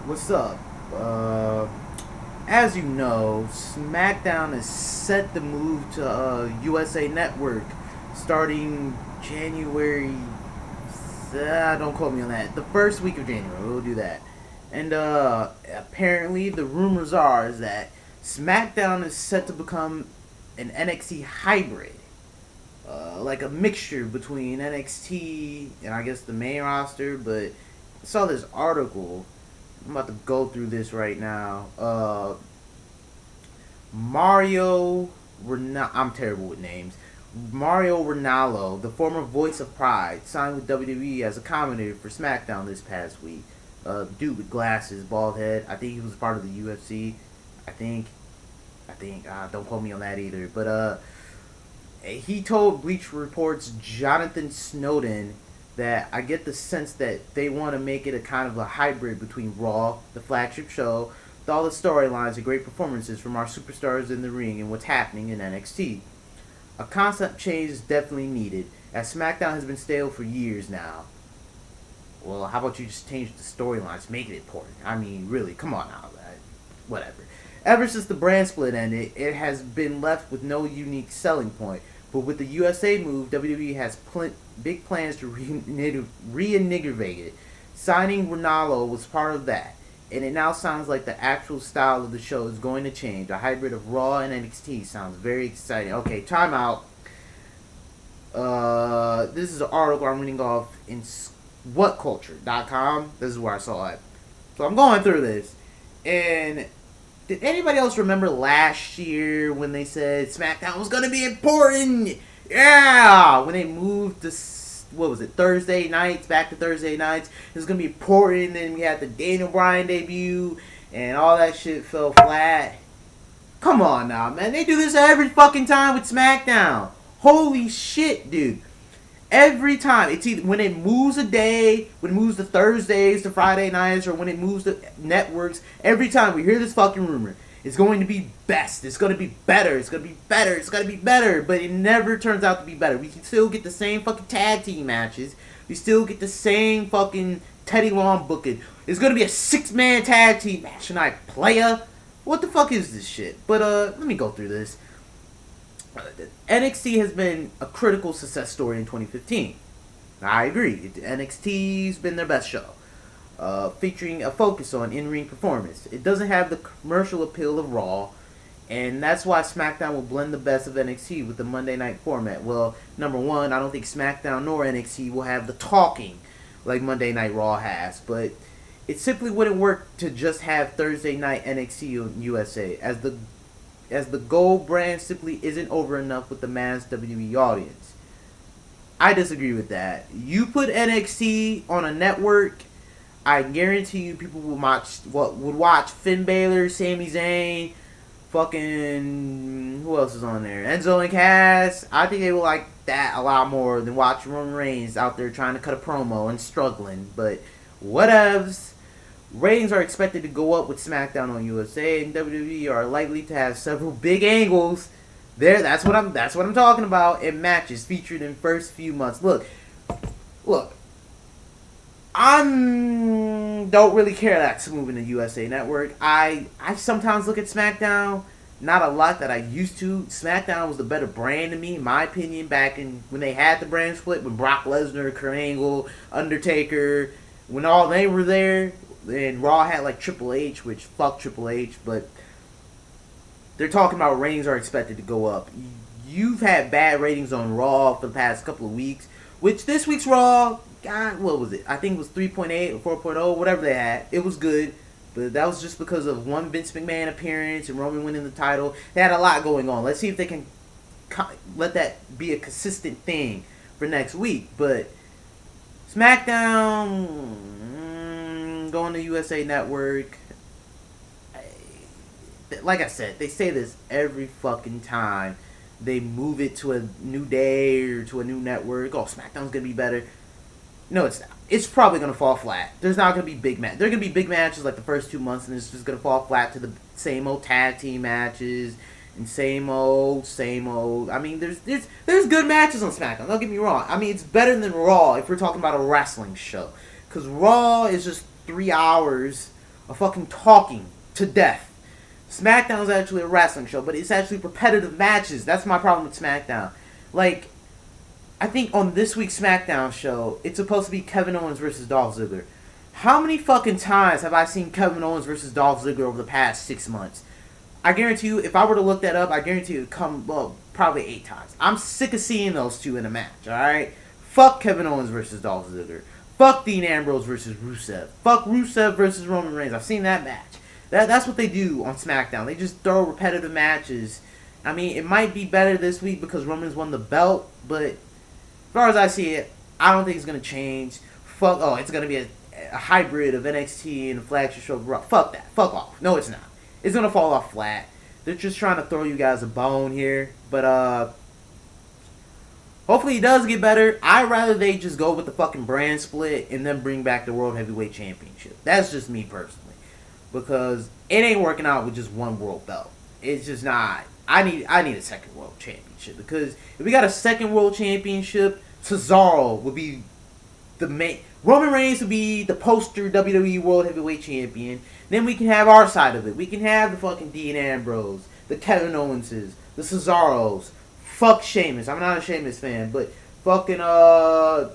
What's up? Uh, as you know, Smackdown is set to move to USA Network starting January. Don't quote me on that. The first week of January, we'll do that. And apparently, the rumors are is that SmackDown is set to become an NXT hybrid, like a mixture between NXT and I guess the main roster. But I saw this article. I'm about to go through this right now. Mario I'm terrible with names. Mario Ranallo, the former voice of Pride, signed with WWE as a commentator for SmackDown this past week. Dude with glasses, bald head. I think he was part of the UFC. I think. Don't quote me on that either. But he told Bleach Report's Jonathan Snowden that I get the sense that they want to make it a kind of a hybrid between Raw, the flagship show, with all the storylines and great performances from our superstars in the ring and what's happening in NXT. A concept change is definitely needed, as SmackDown has been stale for years now. Well, how about you just change the storylines, make it important? I mean, really, come on now. Whatever. Ever since the brand split ended, it has been left with no unique selling point. But with the USA move, WWE has big plans to reinvigorate it. Signing Ronaldo was part of that, and it now sounds like the actual style of the show is going to change. A hybrid of Raw and NXT sounds very exciting. Okay, time out. This is an article I'm reading off in whatculture.com. This is where I saw it. So I'm going through this, and did anybody else remember last year when they said SmackDown was going to be important? Yeah! When they moved to, what was it, Thursday nights, back to Thursday nights. It was going to be important. Then we had the Daniel Bryan debut, and all that shit fell flat. Come on now, man. They do this every fucking time with SmackDown. Holy shit, dude. Every time. It's either when it moves a day, when it moves to Thursdays to Friday nights, or when it moves to networks, every time we hear this fucking rumor, it's going to be best, it's going to be better, it's going to be better, it's going to be better, but it never turns out to be better. We can still get the same fucking tag team matches. We still get the same fucking Teddy Long booking. It's going to be a 6-man tag team match tonight, playa. What the fuck is this shit? But let me go through this. NXT has been a critical success story in 2015. I agree. NXT's been their best show, featuring a focus on in-ring performance. It doesn't have the commercial appeal of Raw, and that's why SmackDown will blend the best of NXT with the Monday night format. Well, number one, I don't think SmackDown nor NXT will have the talking like Monday Night Raw has, but it simply wouldn't work to just have Thursday night NXT on USA, as the Gold brand simply isn't over enough with the mass WWE audience. I disagree with that. You put NXT on a network, I guarantee you people would watch Finn Balor, Sami Zayn, fucking who else is on there? Enzo and Cass. I think they would like that a lot more than watch Roman Reigns out there trying to cut a promo and struggling. But whatevs. Ratings are expected to go up with SmackDown on USA, and WWE are likely to have several big angles there. That's what I'm talking about. In matches featured in first few months. Look. I don't really care that's moving to USA Network. I sometimes look at SmackDown. Not a lot that I used to. SmackDown was the better brand to me, in my opinion, back in when they had the brand split, when Brock Lesnar, Kurt Angle, Undertaker, when all they were there. And Raw had like Triple H, which fuck Triple H, but they're talking about ratings are expected to go up. You've had bad ratings on Raw for the past couple of weeks, which this week's Raw, God, what was it? I think it was 3.8 or 4.0, whatever they had. It was good, but that was just because of one Vince McMahon appearance and Roman winning the title. They had a lot going on. Let's see if they can let that be a consistent thing for next week. But SmackDown going to USA Network, like I said, they say this every fucking time they move it to a new day or to a new network. Oh, SmackDown's gonna be better. No, it's not. It's probably gonna fall flat. There's not gonna be big matches. There are gonna be big matches like the first 2 months, and it's just gonna fall flat to the same old tag team matches and same old. I mean, there's good matches on SmackDown. Don't get me wrong. I mean, it's better than Raw if we're talking about a wrestling show, because Raw is just 3 hours of fucking talking to death. SmackDown is actually a wrestling show, but it's actually repetitive matches. That's my problem with SmackDown. Like, I think on this week's SmackDown show, it's supposed to be Kevin Owens versus Dolph Ziggler. How many fucking times have I seen Kevin Owens versus Dolph Ziggler over the past 6 months? I guarantee you, if I were to look that up, I guarantee you it would come, well, probably 8 times. I'm sick of seeing those two in a match, alright? Fuck Kevin Owens versus Dolph Ziggler. Fuck Dean Ambrose versus Rusev. Fuck Rusev versus Roman Reigns. I've seen that match. That's what they do on SmackDown. They just throw repetitive matches. I mean, it might be better this week because Roman's won the belt, but as far as I see it, I don't think it's going to change. It's going to be a hybrid of NXT and the flagship show. Fuck that. Fuck off. No, it's not. It's going to fall off flat. They're just trying to throw you guys a bone here. But, hopefully it does get better. I'd rather they just go with the fucking brand split and then bring back the World Heavyweight Championship. That's just me personally. Because it ain't working out with just one world belt. It's just not. I need a second world championship. Because if we got a second world championship, Cesaro would be the main. Roman Reigns would be the poster WWE World Heavyweight Champion. Then we can have our side of it. We can have the fucking Dean Ambrose, the Kevin Owenses, the Cesaros. Fuck Sheamus. I'm not a Sheamus fan, but fucking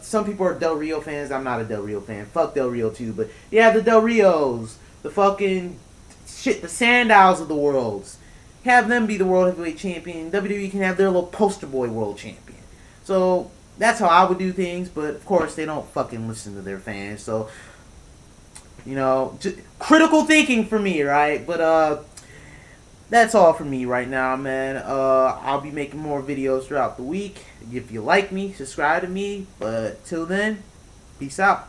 some people are Del Rio fans. I'm not a Del Rio fan. Fuck Del Rio too, but yeah, the Del Rios, the fucking shit, the Sandows of the worlds. Have them be the World Heavyweight Champion. WWE can have their little poster boy World Champion. So that's how I would do things, but of course they don't fucking listen to their fans. So, you know, just critical thinking for me, right? But that's all for me right now, man. I'll be making more videos throughout the week. If you like me, subscribe to me. But till then, peace out.